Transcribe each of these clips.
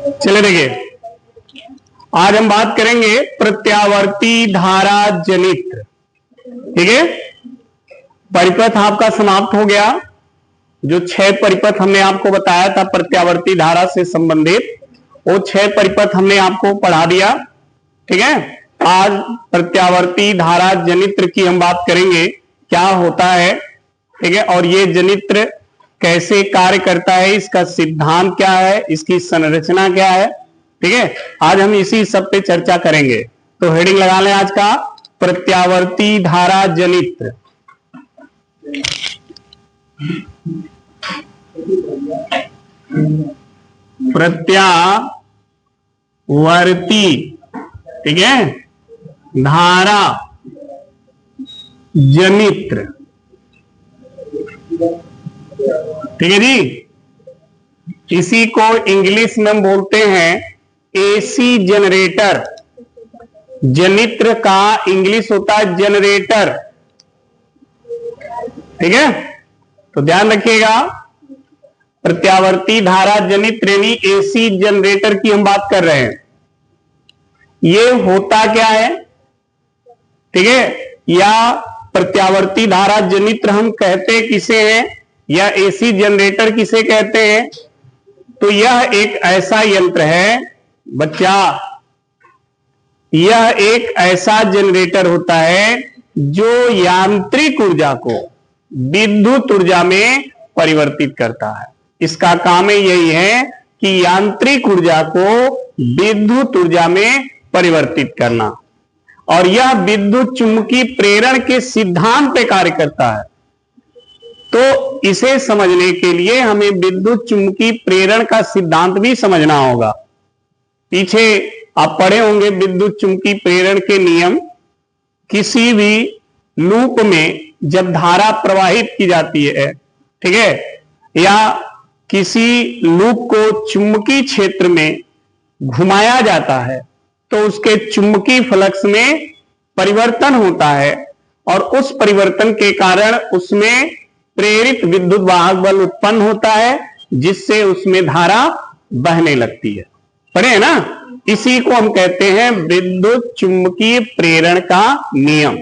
चले देखिए, आज हम बात करेंगे प्रत्यावर्ती धारा जनित्र। ठीक है, परिपथ आपका समाप्त हो गया। जो 6 परिपथ हमने आपको बताया था प्रत्यावर्ती धारा से संबंधित, वो 6 परिपथ हमने आपको पढ़ा दिया। ठीक है, आज प्रत्यावर्ती धारा जनित्र की हम बात करेंगे, क्या होता है। ठीक है, और ये जनित्र कैसे कार्य करता है, इसका सिद्धांत क्या है, इसकी संरचना क्या है। ठीक है, आज हम इसी सब पे चर्चा करेंगे। तो हेडिंग लगा लें आज का, प्रत्यावर्ती धारा जनित्र। प्रत्यावर्ती, ठीक है, धारा जनित्र। ठीक है जी, इसी को इंग्लिश में हम बोलते हैं एसी जनरेटर। जनित्र का इंग्लिश होता है जनरेटर। ठीक है, तो ध्यान रखिएगा, प्रत्यावर्ती धारा जनित्र यानी एसी जनरेटर की हम बात कर रहे हैं। ये होता क्या है, ठीक है, या प्रत्यावर्ती धारा जनित्र हम कहते किसे हैं, या एसी जनरेटर किसे कहते हैं। तो यह एक ऐसा यंत्र है बच्चा, यह एक ऐसा जनरेटर होता है जो यांत्रिक ऊर्जा को विद्युत ऊर्जा में परिवर्तित करता है। इसका काम यही है कि यांत्रिक ऊर्जा को विद्युत ऊर्जा में परिवर्तित करना, और यह विद्युत चुंबकीय प्रेरण के सिद्धांत पे कार्य करता है। तो इसे समझने के लिए हमें विद्युत चुंबकीय प्रेरण का सिद्धांत भी समझना होगा। पीछे आप पढ़े होंगे विद्युत चुंबकीय प्रेरण के नियम। किसी भी लूप में जब धारा प्रवाहित की जाती है, ठीक है, या किसी लूप को चुंबकीय क्षेत्र में घुमाया जाता है, तो उसके चुंबकीय फ्लक्स में परिवर्तन होता है, और उस परिवर्तन के कारण उसमें प्रेरित विद्युत वाहक बल उत्पन्न होता है, जिससे उसमें धारा बहने लगती है। पढ़े है ना, इसी को हम कहते हैं विद्युत चुंबकीय प्रेरण का नियम।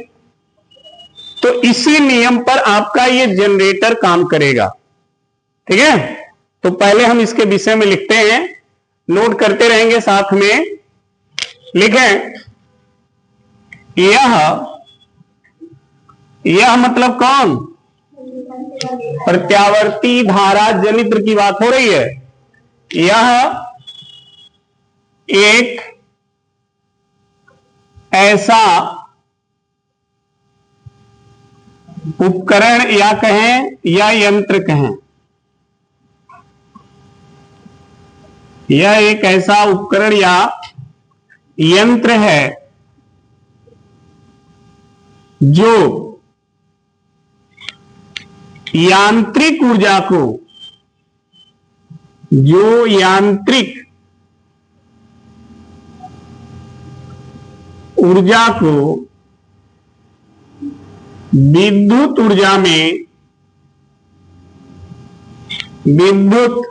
तो इसी नियम पर आपका ये जनरेटर काम करेगा। ठीक है, तो पहले हम इसके विषय में लिखते हैं, नोट करते रहेंगे साथ में। लिखें, यह मतलब कौन, प्रत्यावर्ती धारा जनित्र की बात हो रही है। यह एक ऐसा उपकरण या कहें या यंत्र कहें, यह एक ऐसा उपकरण या यंत्र है जो यांत्रिक ऊर्जा को, जो यांत्रिक ऊर्जा को विद्युत ऊर्जा में, विद्युत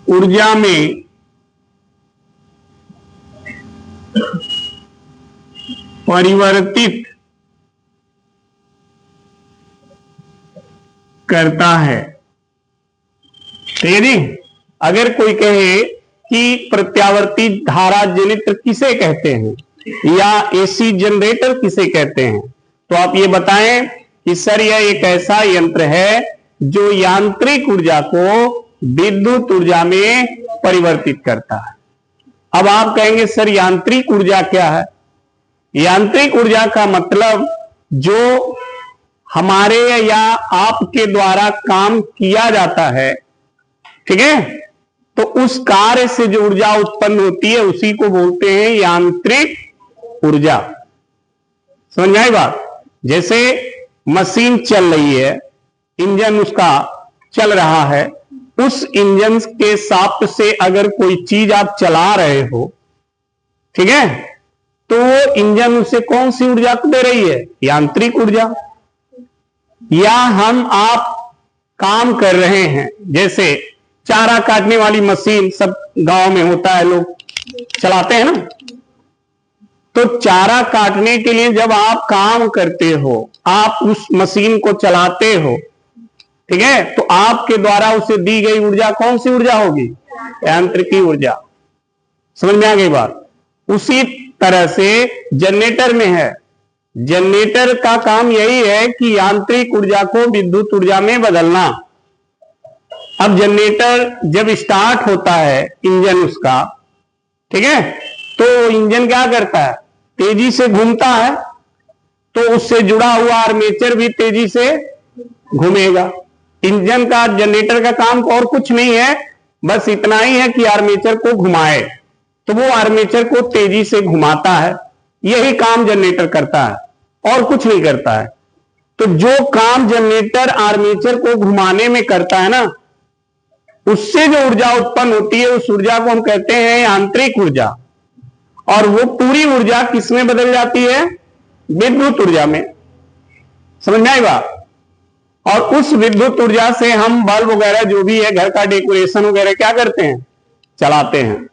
ऊर्जा में परिवर्तित करता है। ठीक है जी, अगर कोई कहे कि प्रत्यावर्ती धारा जनित्र किसे कहते हैं या एसी जनरेटर किसे कहते हैं, तो आप ये बताएं कि सर यह एक ऐसा यंत्र है जो यांत्रिक ऊर्जा को विद्युत ऊर्जा में परिवर्तित करता है। अब आप कहेंगे सर यांत्रिक ऊर्जा क्या है। यांत्रिक ऊर्जा का मतलब जो हमारे या आपके द्वारा काम किया जाता है, ठीक है, तो उस कार्य से जो ऊर्जा उत्पन्न होती है उसी को बोलते हैं यांत्रिक ऊर्जा। समझ में आई बात। जैसे मशीन चल रही है, इंजन उसका चल रहा है, उस इंजन के शाफ्ट से अगर कोई चीज आप चला रहे हो, ठीक है, तो वो इंजन उसे कौन सी ऊर्जा दे रही है, यांत्रिक ऊर्जा। या हम आप काम कर रहे हैं, जैसे चारा काटने वाली मशीन सब गांव में होता है, लोग चलाते हैं ना। तो चारा काटने के लिए जब आप काम करते हो, आप उस मशीन को चलाते हो, ठीक है, तो आपके द्वारा उसे दी गई ऊर्जा कौन सी ऊर्जा होगी? यांत्रिकी ऊर्जा। समझ में आ गई बात? उसी तरह से जनरेटर में है। जनरेटर का काम यही है कि यांत्रिक ऊर्जा को विद्युत ऊर्जा में बदलना। अब जनरेटर जब स्टार्ट होता है इंजन उसका, ठीक है, तो इंजन क्या करता है? तेजी से घूमता है, तो उससे जुड़ा हुआ आर्मेचर भी तेजी से घूमेगा। इंजन का, जनरेटर का काम और कुछ नहीं है, बस इतना ही है कि आर्मेचर को घुमाए, तो वो आर्मेचर को तेजी से घुमाता है। यही काम जनरेटर करता है और कुछ नहीं करता है। तो जो काम जनरेटर आर्मेचर को घुमाने में करता है ना, उससे जो ऊर्जा उत्पन्न होती है, उस ऊर्जा को हम कहते हैं यांत्रिक ऊर्जा। और वो पूरी ऊर्जा किसमें बदल जाती है? विद्युत ऊर्जा में। समझ में आई बात? और उस विद्युत ऊर्जा से हम बल्ब वगैरह जो भी है, घर का डेकोरेशन वगैरह क्या करते हैं? चलाते हैं।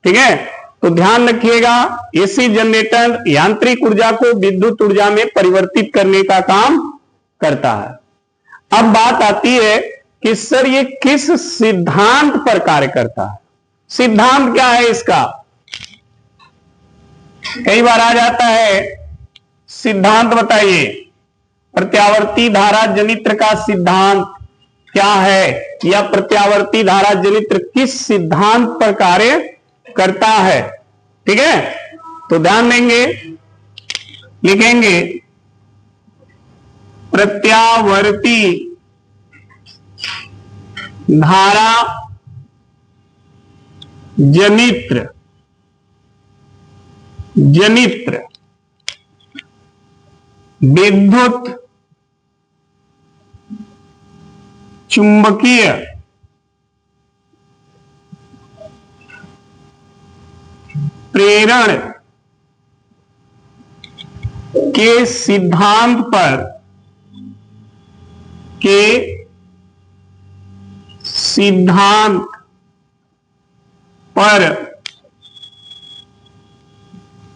ठीक है, तो ध्यान रखिएगा, एसी जनरेटर यांत्रिक ऊर्जा को विद्युत ऊर्जा में परिवर्तित करने का काम करता है। अब बात आती है कि सर ये किस सिद्धांत पर कार्य करता है? सिद्धांत क्या है इसका? कई बार आ जाता है, सिद्धांत बताइए, प्रत्यावर्ती धारा जनित्र का सिद्धांत क्या है, या प्रत्यावर्ती धारा जनित्र किस सिद्धांत पर कार्य करता है? ठीक है, तो ध्यान देंगे, लिखेंगे प्रत्यावर्ती धारा जनित्र विद्युत चुंबकीय प्रेरण के सिद्धांत पर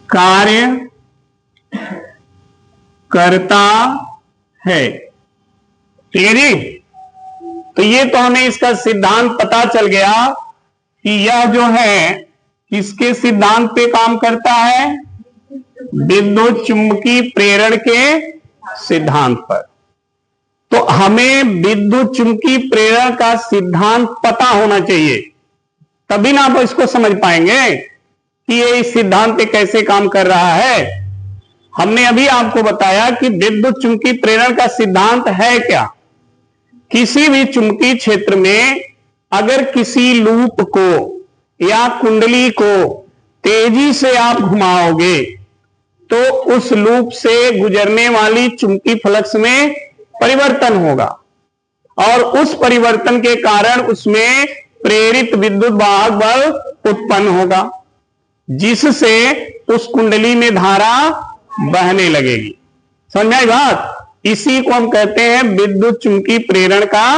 कार्य करता है। ठीक है जी, तो ये तो हमें इसका सिद्धांत पता चल गया कि यह जो है किसके सिद्धांत पे काम करता है? विद्युत चुंबकीय प्रेरण के सिद्धांत पर। तो हमें विद्युत चुंबकीय प्रेरण का सिद्धांत पता होना चाहिए, तभी ना आप इसको समझ पाएंगे कि ये इस सिद्धांत पे कैसे काम कर रहा है। हमने अभी आपको बताया कि विद्युत चुंबकीय प्रेरण का सिद्धांत है क्या? किसी भी चुंबकीय क्षेत्र में अगर किसी लूप को या कुंडली को तेजी से आप घुमाओगे, तो उस लूप से गुजरने वाली चुंबकीय फ्लक्स में परिवर्तन होगा, और उस परिवर्तन के कारण उसमें प्रेरित विद्युत वाहक बल उत्पन्न होगा, जिससे उस कुंडली में धारा बहने लगेगी। समझ में आई बात? इसी को हम कहते हैं विद्युत चुंबकीय प्रेरण का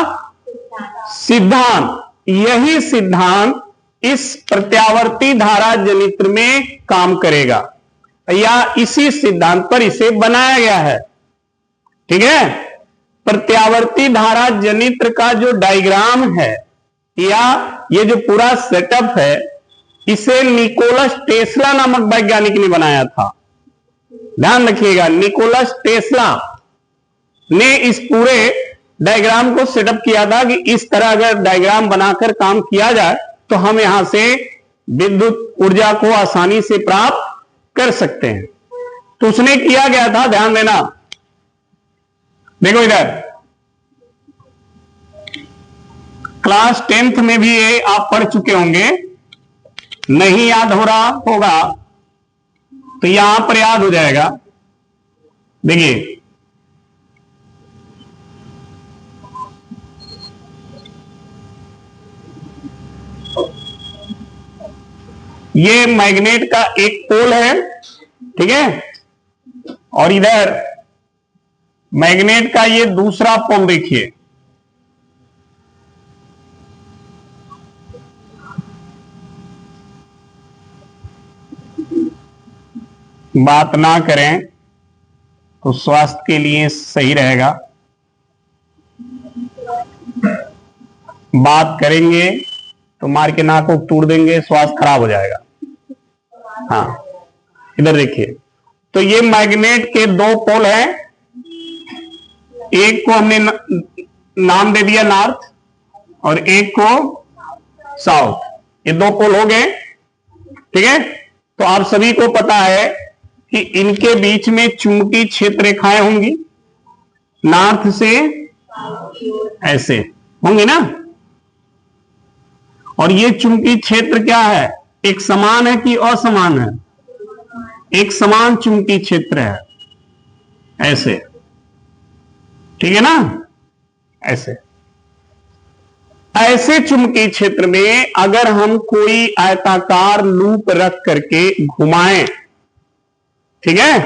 सिद्धांत। यही सिद्धांत इस प्रत्यावर्ती धारा जनित्र में काम करेगा, या इसी सिद्धांत पर इसे बनाया गया है। ठीक है, प्रत्यावर्ती धारा जनित्र का जो डायग्राम है, या ये जो पूरा सेटअप है, इसे निकोलस टेस्ला नामक वैज्ञानिक ने बनाया था। ध्यान रखिएगा, निकोलस टेस्ला ने इस पूरे डायग्राम को सेटअप किया था कि इस तरह अगर डायग्राम बनाकर काम किया जाए तो हम यहां से विद्युत ऊर्जा को आसानी से प्राप्त कर सकते हैं। तो उसने किया गया था, ध्यान देना, देखो इधर क्लास 10th में भी ये आप पढ़ चुके होंगे, नहीं याद हो रहा होगा तो यहां पर याद हो जाएगा। देखिए, ये मैग्नेट का एक पोल है, ठीक है, और इधर मैग्नेट का ये दूसरा पोल देखिए, बात ना करें तो स्वास्थ्य के लिए सही रहेगा, बात करेंगे तो मार के नाक को तोड़ देंगे, स्वास्थ्य खराब हो जाएगा। हाँ, इधर देखिए, तो ये मैग्नेट के दो पोल हैं, एक को हमने नाम दे दिया नॉर्थ और एक को साउथ, ये दो पोल हो गए। ठीक है, तो आप सभी को पता है कि इनके बीच में चुंबकीय क्षेत्र रेखाएं होंगी, नॉर्थ से ऐसे होंगी ना। और ये चुंबकीय क्षेत्र क्या है, एक समान है कि असमान है? एक समान चुंबकीय क्षेत्र है, ऐसे। ठीक है ना, ऐसे। ऐसे चुंबकीय क्षेत्र में अगर हम कोई आयताकार लूप रख करके घुमाएं, ठीक है,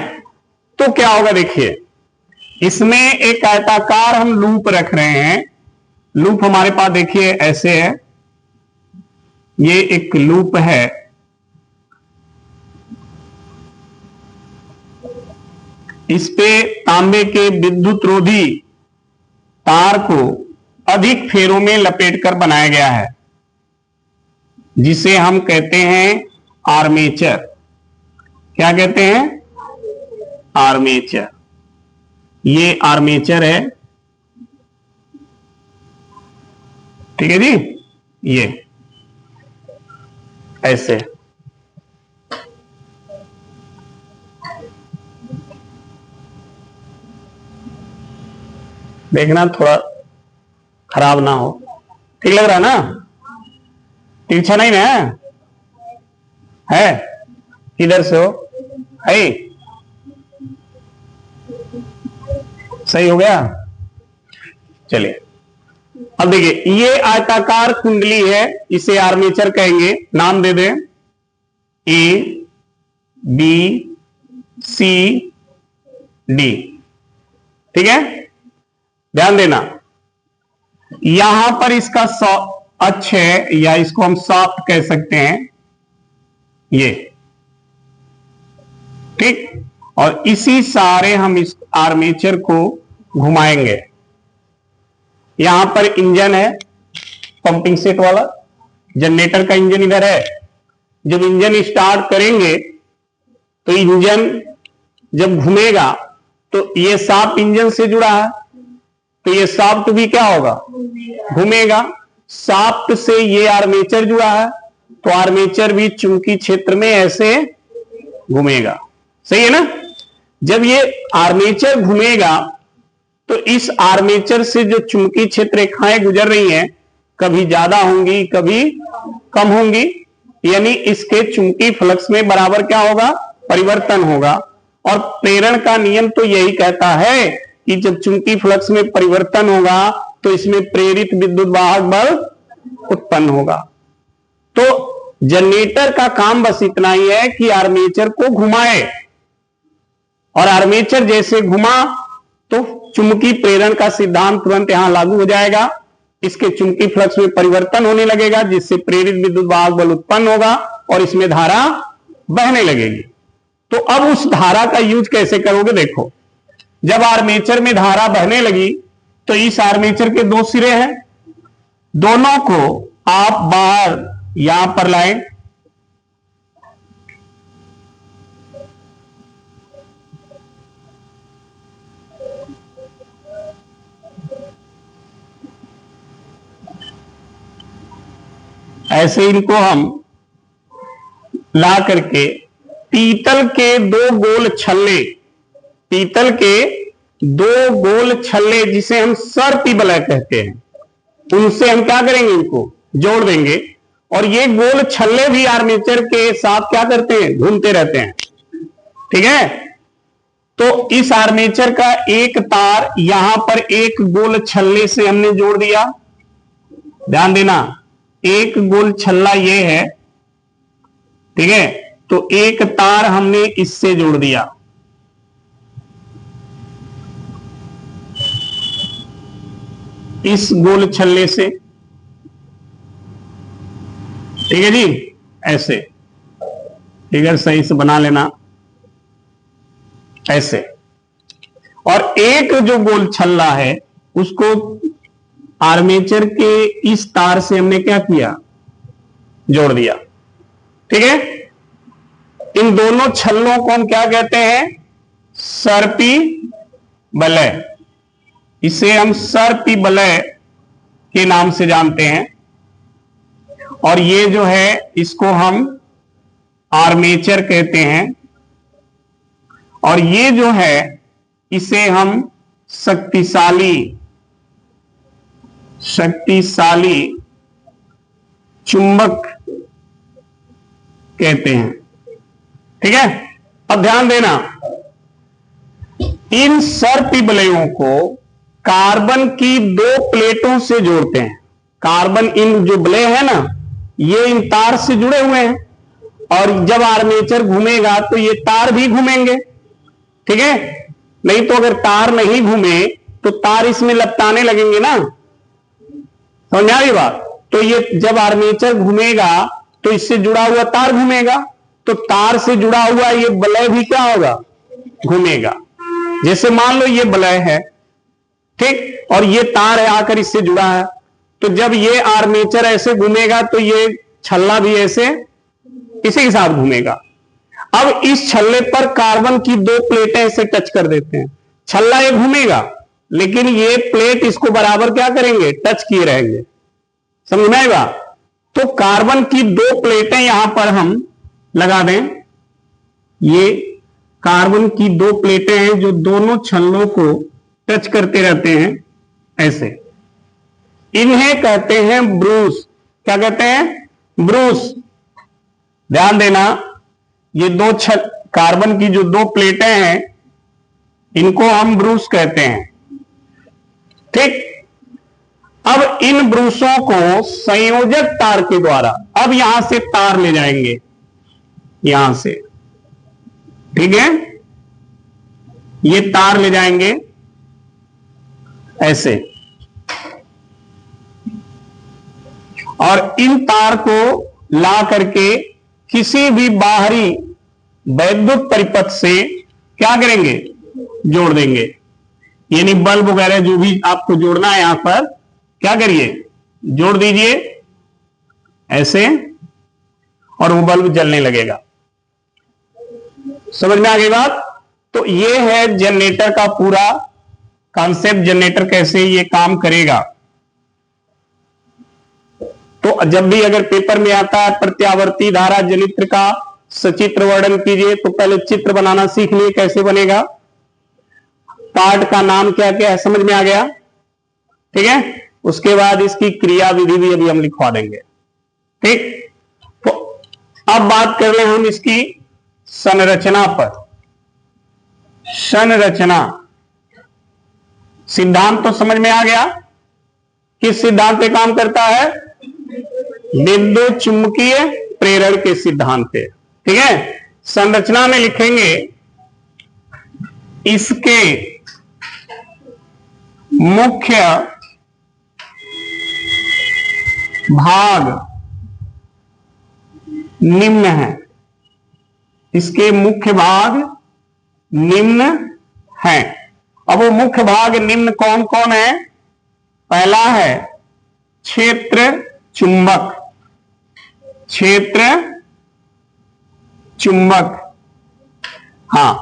तो क्या होगा? देखिए, इसमें एक आयताकार हम लूप रख रहे हैं, लूप हमारे पास देखिए ऐसे है, ये एक लूप है, इस पे तांबे के विद्युत रोधी तार को अधिक फेरों में लपेटकर बनाया गया है, जिसे हम कहते हैं आर्मेचर। क्या कहते हैं? आर्मेचर। ये आर्मेचर है, ठीक है जी, ये ऐसे। देखना थोड़ा खराब ना हो, ठीक लग रहा है ना? तिरछा नहीं ना है? किधर से हो? है, सही हो गया। चलिए, अब देखिए, ये आयताकार कुंडली है, इसे आर्मेचर कहेंगे। नाम दे दें, ए बी सी डी। ठीक है, ध्यान देना, यहां पर इसका अक्ष है, या इसको हम शाफ्ट कह सकते हैं, ये। ठीक, और इसी सारे हम इस आर्मेचर को घुमाएंगे। यहां पर इंजन है, पंपिंग सेट वाला, जनरेटर का इंजन इधर है। जब इंजन स्टार्ट करेंगे तो इंजन जब घूमेगा तो ये शाफ्ट इंजन से जुड़ा है, तो ये शाफ्ट भी क्या होगा? घूमेगा। शाफ्ट से ये आर्मेचर जुड़ा है, तो आर्मेचर भी चुंबकीय क्षेत्र में ऐसे घूमेगा। सही है ना? जब ये आर्मेचर घूमेगा तो इस आर्मेचर से जो चुंबकीय क्षेत्र रेखाएं गुजर रही हैं, कभी ज्यादा होंगी, कभी कम होंगी, यानी इसके चुंबकीय फ्लक्स में बराबर क्या होगा? परिवर्तन होगा। और प्रेरण का नियम तो यही कहता है कि जब चुंबकीय फ्लक्स में परिवर्तन होगा तो इसमें प्रेरित विद्युत वाहक बल उत्पन्न होगा। तो जनरेटर का काम बस इतना ही है कि आर्मेचर को घुमाए, और आर्मेचर जैसे घुमा तो चुंबकीय प्रेरण का सिद्धांत तुरंत यहां लागू हो जाएगा। इसके चुंबकीय फ्लक्स में परिवर्तन होने लगेगा, जिससे प्रेरित विद्युत वाहक बल उत्पन्न होगा और इसमें धारा बहने लगेगी। तो अब उस धारा का यूज कैसे करोगे? देखो, जब आर्मेचर में धारा बहने लगी तो इस आर्मेचर के दो सिरे हैं, दोनों को आप बाहर यहां पर लाएं, ऐसे इनको हम ला करके पीतल के दो गोल छल्ले, पीतल के दो गोल छल्ले जिसे हम सर्पी वलय कहते हैं, उनसे हम क्या करेंगे? इनको जोड़ देंगे। और ये गोल छल्ले भी आर्मेचर के साथ क्या करते हैं? घूमते रहते हैं। ठीक है, तो इस आर्मेचर का एक तार यहां पर एक गोल छल्ले से हमने जोड़ दिया। ध्यान देना, एक गोल छल्ला ये है, ठीक है, तो एक तार हमने इससे जोड़ दिया। इस गोल छल्ले से, ठीक है जी, ऐसे फिगर सही से बना लेना। ऐसे। और एक जो गोल छल्ला है उसको आर्मेचर के इस तार से हमने क्या किया, जोड़ दिया। ठीक है, इन दोनों छल्लों को हम क्या कहते हैं, सर्पी वलय। इसे हम सर्पी वलय के नाम से जानते हैं। और ये जो है इसको हम आर्मेचर कहते हैं। और ये जो है इसे हम शक्तिशाली चुंबक कहते हैं। ठीक है, अब ध्यान देना, इन सर्पी वलयों को कार्बन की दो प्लेटों से जोड़ते हैं। कार्बन, इन जो वलय है ना, ये इन तार से जुड़े हुए हैं। और जब आर्मेचर घूमेगा तो ये तार भी घूमेंगे। ठीक है, नहीं तो अगर तार नहीं घूमे तो तार इसमें लपटाने लगेंगे ना, समझ आ रही बात। तो ये जब आर्मेचर घूमेगा तो इससे जुड़ा हुआ तार घूमेगा, तो तार से जुड़ा हुआ ये वलय भी क्या होगा, घूमेगा। जैसे मान लो ये वलय है, ठीक, और ये तार है आकर इससे जुड़ा है, तो जब ये आर्मेचर ऐसे घूमेगा तो ये छल्ला भी ऐसे इसी के साथ घूमेगा। अब इस छल्ले पर कार्बन की दो प्लेटें ऐसे टच कर देते हैं, छल्ला ये घूमेगा लेकिन ये प्लेट इसको बराबर क्या करेंगे, टच किए रहेंगे। समझ में आएगा। तो कार्बन की दो प्लेटें यहां पर हम लगा दें। ये कार्बन की दो प्लेटें हैं जो दोनों छल्लों को टच करते रहते हैं ऐसे। इन्हें कहते हैं ब्रूस। क्या कहते हैं, ब्रूस। ध्यान देना, ये दो कार्बन की जो दो प्लेटें हैं इनको हम ब्रूस कहते हैं। ठीक, अब इन ब्रूसों को संयोजक तार के द्वारा, अब यहां से तार ले जाएंगे यहां से, ठीक है, ये तार ले जाएंगे ऐसे। और इन तार को ला करके किसी भी बाहरी वैद्युत परिपथ से क्या करेंगे, जोड़ देंगे। यानी बल्ब वगैरह जो भी आपको जोड़ना है यहां पर क्या करिए, जोड़ दीजिए ऐसे, और वो बल्ब जलने लगेगा। समझ में आ गई बात। तो ये है जनरेटर का पूरा कॉन्सेप्ट, जनरेटर कैसे ये काम करेगा। तो जब भी अगर पेपर में आता है प्रत्यावर्ती धारा जनित्र का सचित्र वर्णन कीजिए, तो पहले चित्र बनाना सीख लिए कैसे बनेगा, पार्ट का नाम क्या क्या है समझ में आ गया। ठीक है, उसके बाद इसकी क्रिया विधि भी अभी हम लिखवा देंगे। ठीक, तो अब बात कर रहे हैं हम इसकी संरचना पर। संरचना सिद्धांत तो समझ में आ गया, किस सिद्धांत पे काम करता है, विद्युत चुंबकीय प्रेरण के सिद्धांत पे। ठीक है, संरचना में लिखेंगे इसके मुख्य भाग निम्न है। इसके मुख्य भाग निम्न हैं। अब वो मुख्य भाग निम्न कौन कौन है, पहला है क्षेत्र चुंबक। क्षेत्र चुंबक, हां,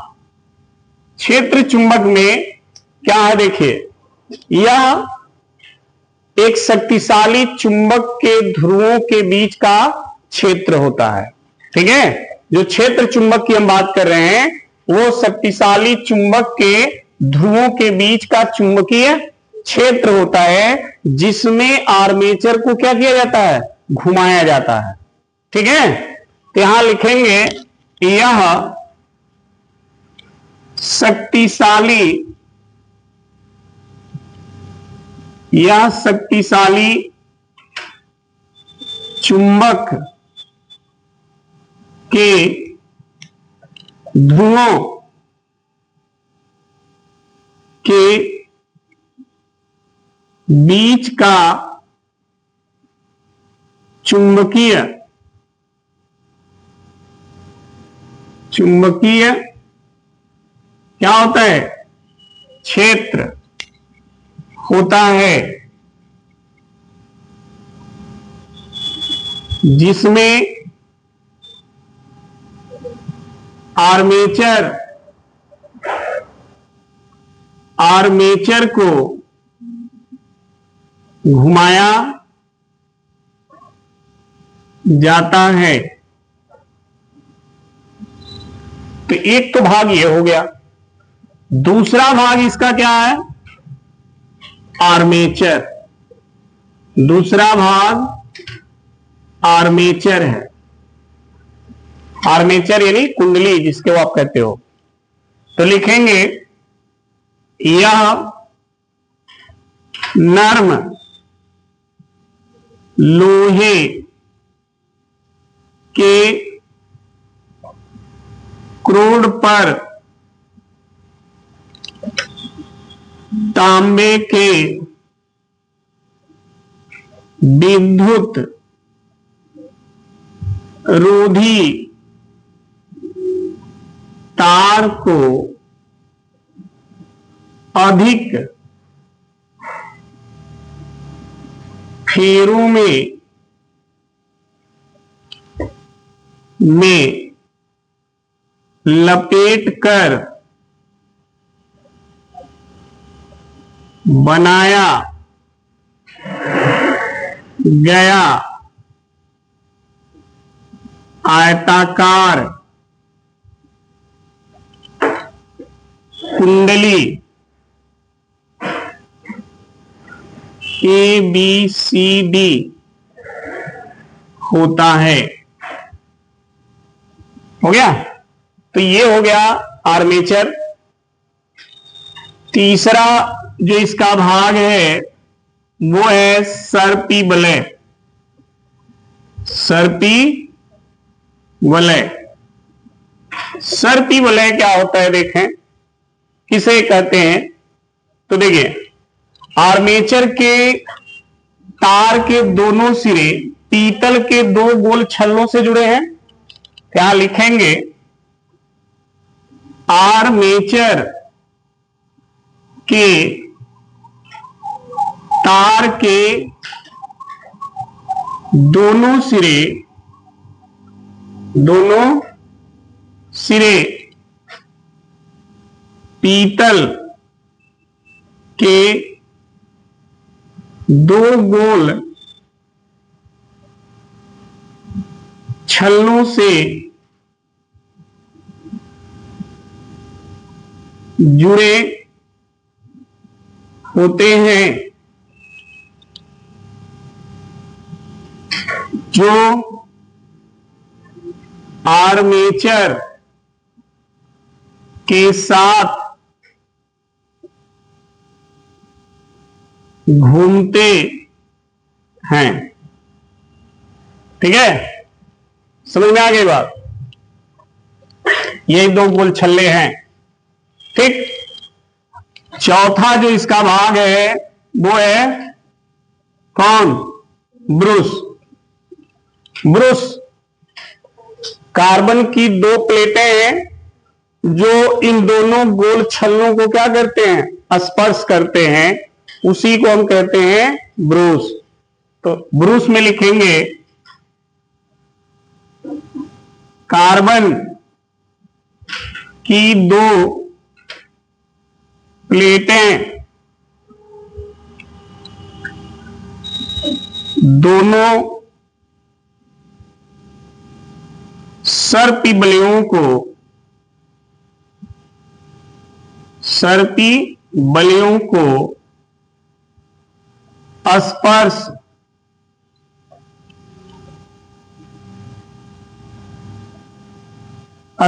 क्षेत्र चुंबक में क्या है, देखिए, यह एक शक्तिशाली चुंबक के ध्रुवों के बीच का क्षेत्र होता है। ठीक है, जो क्षेत्र चुंबक की हम बात कर रहे हैं वो शक्तिशाली चुंबक के ध्रुवों के बीच का चुंबकीय क्षेत्र होता है, जिसमें आर्मेचर को क्या किया जाता है, घुमाया जाता है। ठीक है, तो यहां लिखेंगे यह शक्तिशाली चुंबक के ध्रुवों के बीच का चुंबकीय क्या होता है? क्षेत्र होता है जिसमें आर्मेचर को घुमाया जाता है। तो एक तो भाग ये हो गया। दूसरा भाग इसका क्या है? आर्मेचर। दूसरा भाग आर्मेचर है। आर्मेचर यानी कुंडली जिसके वो आप कहते हो। तो लिखेंगे यह नर्म लोहे के क्रोड पर तांबे के विद्युत रोधी तार को अधिक फेरों में लपेट कर बनाया गया आयताकार कुंडली ABCD होता है। हो गया? तो ये हो गया आर्मेचर। तीसरा जो इसका भाग है वो है सर्पी वलय। सर्पी वलय। सर्पी वलय क्या होता है देखें, किसे कहते हैं? तो देखिए, आर्मेचर के तार के दोनों सिरे पीतल के दो गोल छल्लों से जुड़े हैं। क्या लिखेंगे? आर्मेचर के तार के दोनों सिरे पीतल के दो गोल छल्लों से जुड़े होते हैं, जो आर्मेचर के साथ घूमते हैं। ठीक है, समझ में आ गई बात? ये दो गोल छल्ले हैं। ठीक। चौथा जो इसका भाग है वो है कौन? ब्रूस। ब्रूस कार्बन की दो प्लेटें हैं जो इन दोनों गोल छल्लों को क्या करते हैं? स्पर्श करते हैं। उसी को हम कहते हैं ब्रूस। तो ब्रूस में लिखेंगे कार्बन की दो प्लेटें दोनों सर्पी बलियों को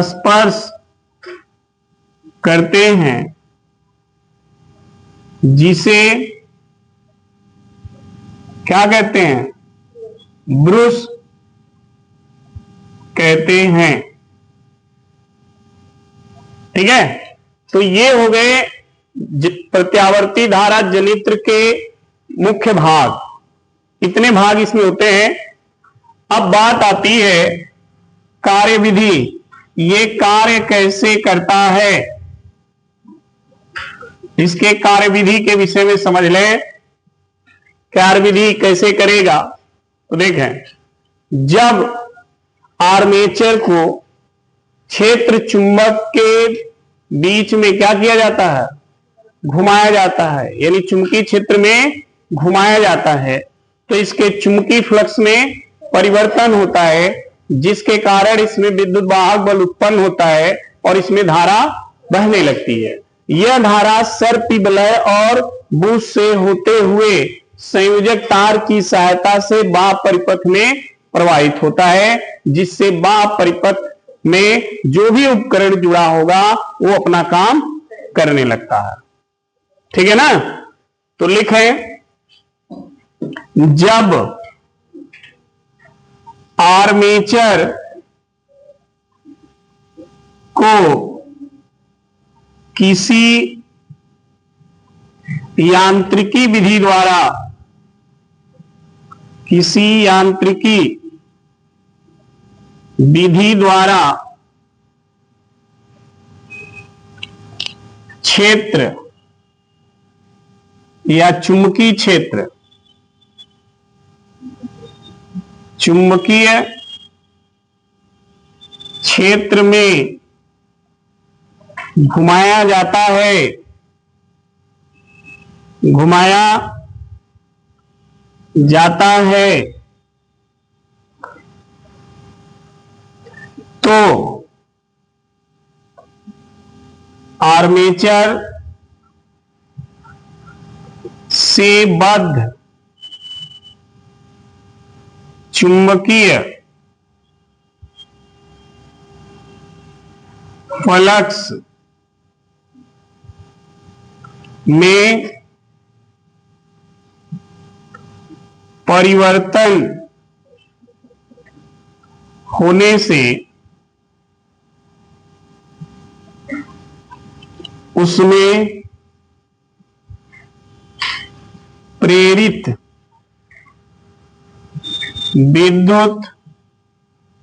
स्पर्श करते हैं, जिसे क्या कहते हैं? ब्रूस कहते हैं। ठीक है, तो ये हो गए प्रत्यावर्ती धारा जनित्र के मुख्य भाग। इतने भाग इसमें होते हैं। अब बात आती है कार्यविधि। ये कार्य कैसे करता है? इसके कार्यविधि के विषय में समझ लें। कार्यविधि कैसे करेगा तो देखें, जब आर्मेचर को क्षेत्र चुंबक के बीच में क्या किया जाता है, घुमाया जाता है, यानी चुंबकीय क्षेत्र में घुमाया जाता है, तो इसके चुंबकीय फ्लक्स में परिवर्तन होता है, जिसके कारण इसमें विद्युत वाहक बल उत्पन्न होता है और इसमें धारा बहने लगती है। यह धारा सर्पी वलय और बूश से होते हुए संयोजक तार की सहायता से बाह्य परिपथ में प्रवाहित होता है, जिससे बाह्य परिपथ में जो भी उपकरण जुड़ा होगा वो अपना काम करने लगता है। ठीक है ना। तो लिखें, जब आर्मेचर को किसी यांत्रिकी विधि द्वारा क्षेत्र या चुंबकीय क्षेत्र में घुमाया जाता है तो आर्मेचर से बद्ध चुंबकीय फ्लक्स में परिवर्तन होने से उसमें प्रेरित विद्युत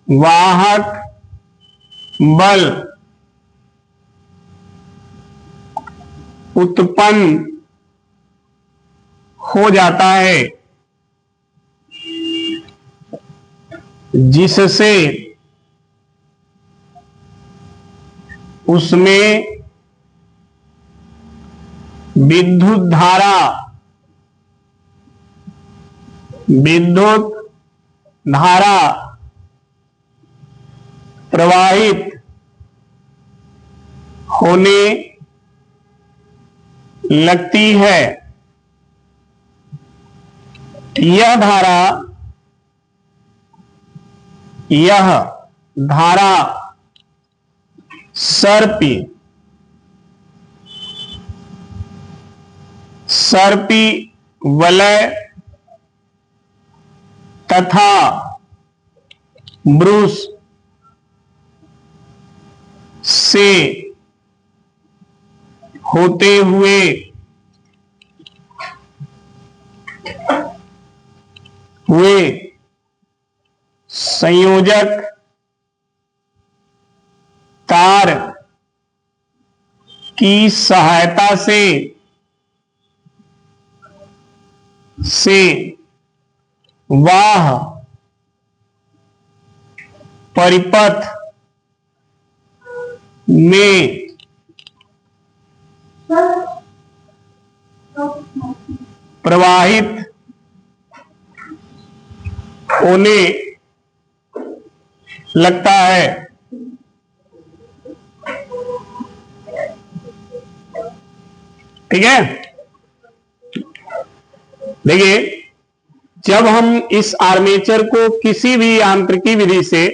वाहक बल उत्पन्न हो जाता है, जिससे उसमें विद्युत धारा प्रवाहित होने लगती है। यह धारा सर्पी वलय तथा ब्रूस से होते हुए संयोजक तार की सहायता से वाह परिपथ में प्रवाहित होने लगता है। ठीक है। देखिए, जब हम इस आर्मेचर को किसी भी यांत्रिकी विधि से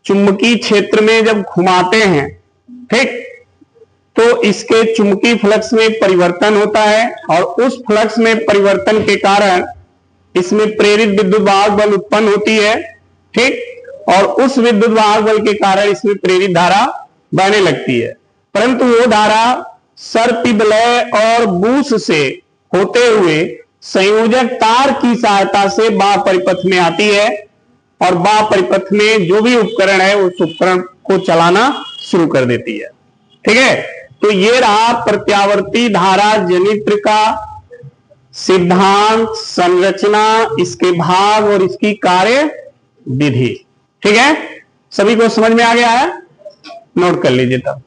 चुंबकीय क्षेत्र में जब घुमाते हैं, ठीक, तो इसके चुंबकीय फ्लक्स में परिवर्तन होता है और उस फ्लक्स में परिवर्तन के कारण इसमें प्रेरित विद्युत वाहक बल उत्पन्न होती है। ठीक, और उस विद्युत वाहक बल के कारण इसमें प्रेरित धारा बहने लगती है, परंतु वो धारा सर्पी वलय और बूश से होते हुए संयोजक तार की सहायता से बाह्य परिपथ में आती है और बाह्य परिपथ में जो भी उपकरण है उस उपकरण को चलाना शुरू कर देती है। ठीक है। तो ये रहा प्रत्यावर्ती धारा जनित्र का सिद्धांत, संरचना, इसके भाग और इसकी कार्य विधि। ठीक है, सभी को समझ में आ गया है? नोट कर लीजिए तब।